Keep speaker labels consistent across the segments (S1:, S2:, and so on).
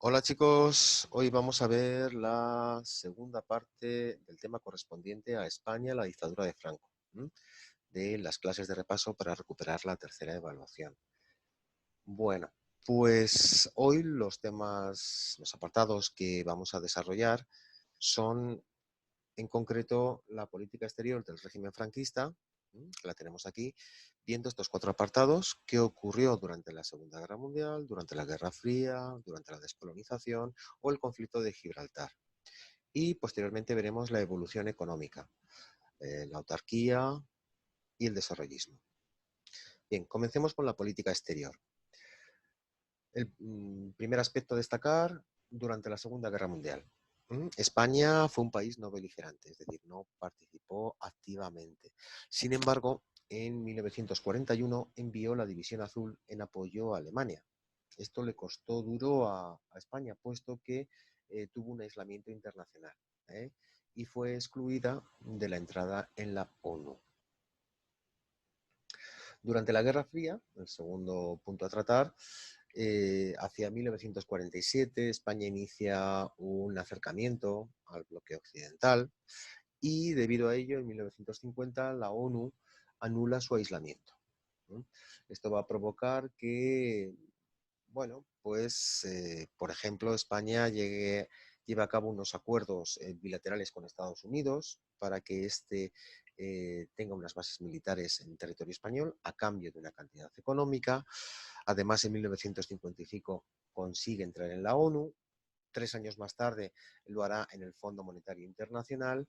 S1: Hola chicos, hoy vamos a ver la segunda parte del tema correspondiente a España, la dictadura de Franco, de las clases de repaso para recuperar la tercera evaluación. Bueno, pues hoy los apartados que vamos a desarrollar son en concreto la política exterior del régimen franquista, que la tenemos aquí, viendo estos cuatro apartados, qué ocurrió durante la Segunda Guerra Mundial, durante la Guerra Fría, durante la descolonización o el conflicto de Gibraltar. Y posteriormente veremos la evolución económica, la autarquía y el desarrollismo. Bien, comencemos con la política exterior. El primer aspecto a destacar durante la Segunda Guerra Mundial. España fue un país no beligerante, es decir, no participó activamente. Sin embargo, en 1941 envió la División Azul en apoyo a Alemania. Esto le costó duro a España, puesto que tuvo un aislamiento internacional, y fue excluida de la entrada en la ONU. Durante la Guerra Fría, el segundo punto a tratar, hacia 1947 España inicia un acercamiento al bloque occidental y debido a ello en 1950 la ONU anula su aislamiento. Esto va a provocar que, bueno, pues por ejemplo España lleve a cabo unos acuerdos bilaterales con Estados Unidos para que éste tenga unas bases militares en territorio español a cambio de una cantidad económica. Además, en 1955 consigue entrar en la ONU. 3 años más tarde lo hará en el Fondo Monetario Internacional.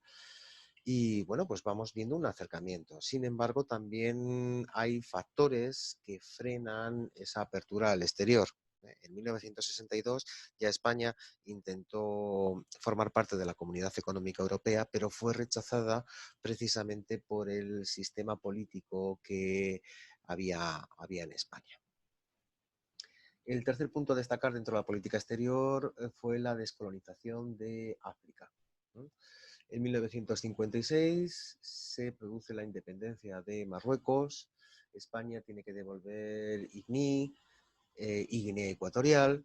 S1: Y bueno, pues vamos viendo un acercamiento. Sin embargo, también hay factores que frenan esa apertura al exterior. En 1962 ya España intentó formar parte de la Comunidad Económica Europea, pero fue rechazada precisamente por el sistema político que había en España. El tercer punto a destacar dentro de la política exterior fue la descolonización de África. En 1956 se produce la independencia de Marruecos, España tiene que devolver Igní y Guinea Ecuatorial,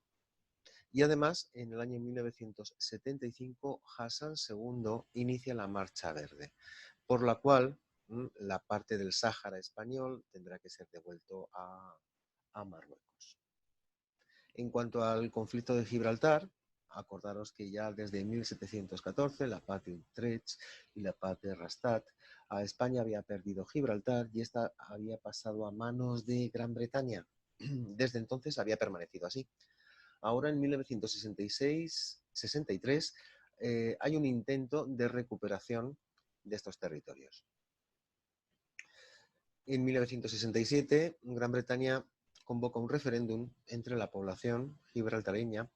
S1: y además en el año 1975 Hassan II inicia la Marcha Verde, por la cual la parte del Sáhara español tendrá que ser devuelto a Marruecos. En cuanto al conflicto de Gibraltar, acordaros que ya desde 1714 la paz de Utrecht y la paz de Rastatt, a España había perdido Gibraltar y esta había pasado a manos de Gran Bretaña. Desde entonces había permanecido así. Ahora en 1966-63 hay un intento de recuperación de estos territorios. En 1967 Gran Bretaña convoca un referéndum entre la población gibraltareña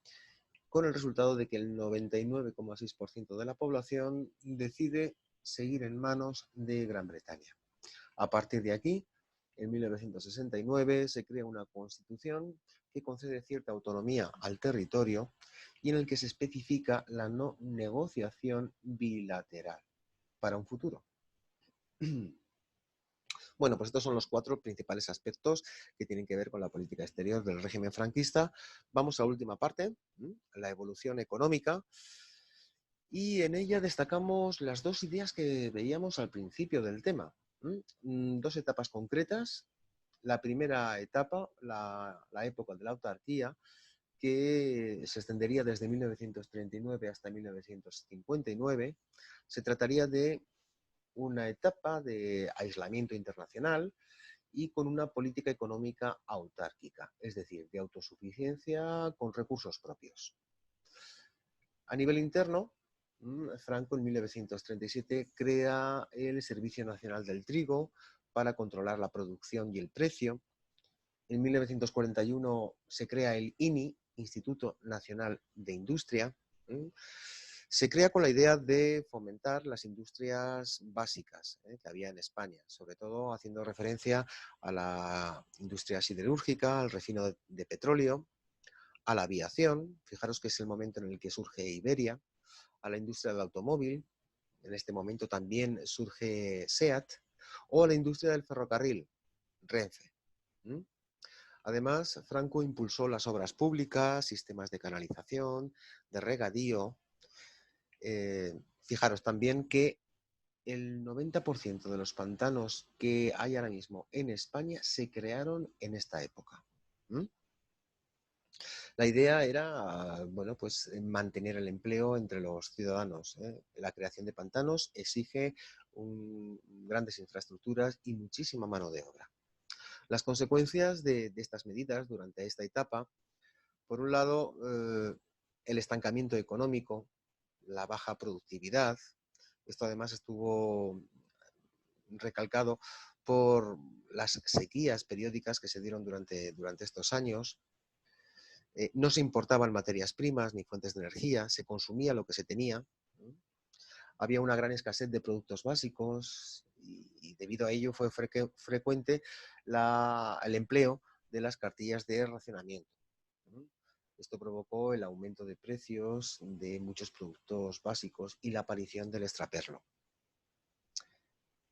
S1: con el resultado de que el 99,6% de la población decide seguir en manos de Gran Bretaña. A partir de aquí, en 1969 se crea una constitución que concede cierta autonomía al territorio y en el que se especifica la no negociación bilateral para un futuro. Bueno, pues estos son los cuatro principales aspectos que tienen que ver con la política exterior del régimen franquista. Vamos a la última parte, la evolución económica, y en ella destacamos las dos ideas que veíamos al principio del tema. Dos etapas concretas. La primera etapa, la época de la autarquía, que se extendería desde 1939 hasta 1959. Se trataría de una etapa de aislamiento internacional y con una política económica autárquica, es decir, de autosuficiencia con recursos propios. A nivel interno, Franco en 1937 crea el Servicio Nacional del Trigo para controlar la producción y el precio. En 1941 se crea el INI, Instituto Nacional de Industria. Se crea con la idea de fomentar las industrias básicas que había en España, sobre todo haciendo referencia a la industria siderúrgica, al refino de petróleo, a la aviación, fijaros que es el momento en el que surge Iberia, a la industria del automóvil, en este momento también surge SEAT, o a la industria del ferrocarril, Renfe. Además, Franco impulsó las obras públicas, sistemas de canalización, de regadío. Fijaros también que el 90% de los pantanos que hay ahora mismo en España se crearon en esta época. ¿Mm? La idea era, bueno, pues mantener el empleo entre los ciudadanos. La creación de pantanos exige grandes infraestructuras y muchísima mano de obra. Las consecuencias de estas medidas durante esta etapa, por un lado, el estancamiento económico, la baja productividad. Esto además estuvo recalcado por las sequías periódicas que se dieron durante estos años. No se importaban materias primas ni fuentes de energía, se consumía lo que se tenía. Había una gran escasez de productos básicos y debido a ello fue frecuente el empleo de las cartillas de racionamiento. Esto provocó el aumento de precios de muchos productos básicos y la aparición del extraperlo.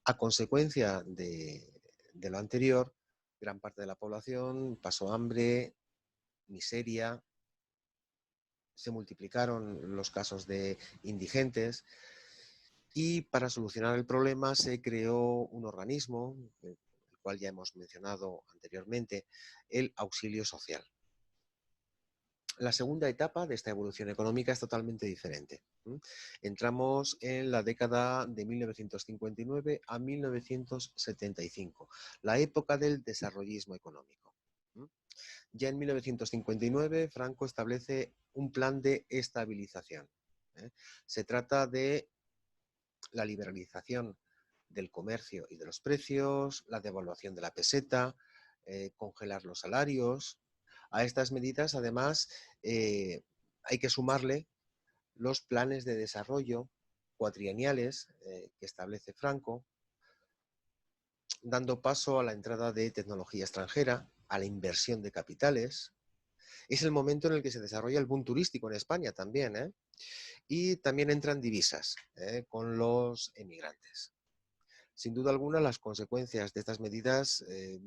S1: A consecuencia de lo anterior, gran parte de la población pasó hambre, miseria, se multiplicaron los casos de indigentes y para solucionar el problema se creó un organismo, el cual ya hemos mencionado anteriormente, el auxilio social. La segunda etapa de esta evolución económica es totalmente diferente. Entramos en la década de 1959 a 1975, la época del desarrollismo económico. Ya en 1959, Franco establece un plan de estabilización. Se trata de la liberalización del comercio y de los precios, la devaluación de la peseta, congelar los salarios. A estas medidas, además, hay que sumarle los planes de desarrollo cuatrieniales que establece Franco, dando paso a la entrada de tecnología extranjera, a la inversión de capitales. Es el momento en el que se desarrolla el boom turístico en España también, y también entran divisas con los emigrantes. Sin duda alguna, las consecuencias de estas medidas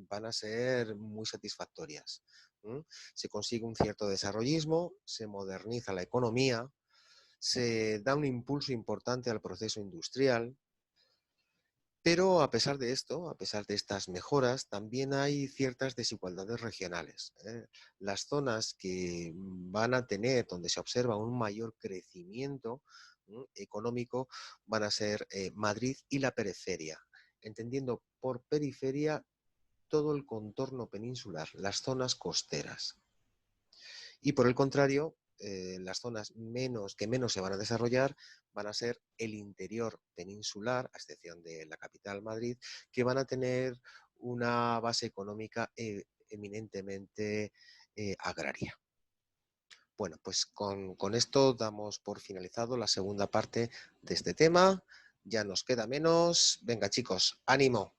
S1: van a ser muy satisfactorias. Se consigue un cierto desarrollismo, se moderniza la economía, se da un impulso importante al proceso industrial, pero a pesar de esto, a pesar de estas mejoras, también hay ciertas desigualdades regionales. Las zonas que van a tener, donde se observa un mayor crecimiento económico, van a ser Madrid y la periferia, entendiendo por periferia todo el contorno peninsular, las zonas costeras. Y por el contrario, las zonas que menos se van a desarrollar van a ser el interior peninsular, a excepción de la capital, Madrid, que van a tener una base económica eminentemente agraria. Bueno, pues con esto damos por finalizado la segunda parte de este tema. Ya nos queda menos. Venga, chicos, ánimo.